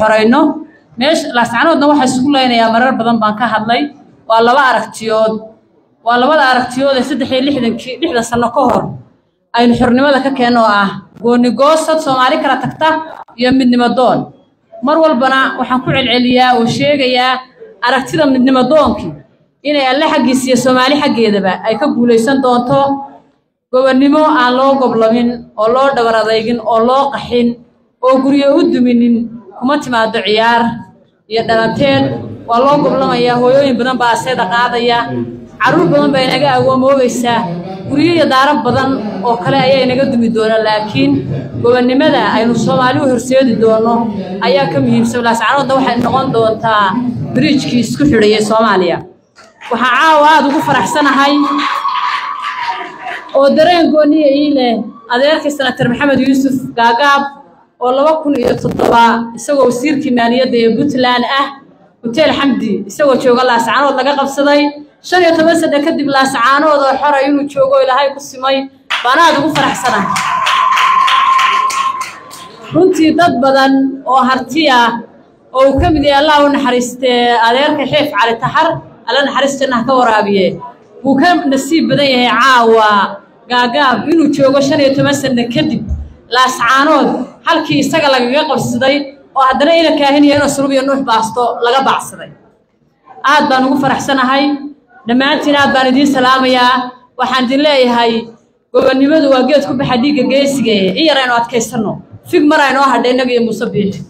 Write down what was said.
xoreyno meesh laascanoodna waxa isku leenayaa marar badan baan ka hadlay waa laba aragtiyood waa labada aragtiyood ee 360 sano ka hor aynu xornimada ka keenno gooni goosad Soomaali kala tagta iyo midnimo doon mar walbana waxaan ku celceliyaa oo sheegayaa aragtida midnimo doonkii inay alle xaqiisiyo Soomaali xaqeedaba ay ka guuleysan doonto gobonnimo aan loo goblamin oo loo dhabar adeegin oo loo qaxin oo guriyo u duminin kuma timaado ciyaar iyo dhalanteed waa loo goblamayaa hooyooyin badan baa seeda qaadaya caruur badan baa inaga awoomoobaysa guriyo iyo daarab badan oo kale ayay inaga dumi doonaan laakiin gobonnimada aynu Soomaali u horseedi doono ayaa ka muhiimsan laascanoodna waxay noqon doontaa bridge-kii isku xidhayay Soomaaliya waxa caawa aad ugu faraxsanahay oo dareen gooniye ile adeerkii Senator Maxamed Yuusuf Gaagaab oo 2007 isagoo wasiirkii maaliyadda ee Puntland hotel Xamdi isagoo jooga laascanood laga qabsaday 15 sano kadib laascanood oo xor inuu joogo Ilaahay ku simay baan aad ugu faraxsanahay runtii dad badan oo hartiya oo ka mid yahay Allah u naxariistay adeerka Xiif Cali Taxar alla naxariistana ka waraabiye wuu ka nasiib badan yahay caawa Gaagaab inuu joogo 15 sano kadib laascanood halkii isaga lagaga qabsaday oo haddana ila kaahiniyo inuu surubiyo nuux baasto laga bacsaday aad baan ugu faraxsanahay dhamaantiin aad baan idin salaamayaa waxaan idin leeyahay gobonnimadu waa geed ku baxa dhiiga geesiga in yar aynu adkaysano fig mar aynu hadhay inaga iyo Muuse Biixi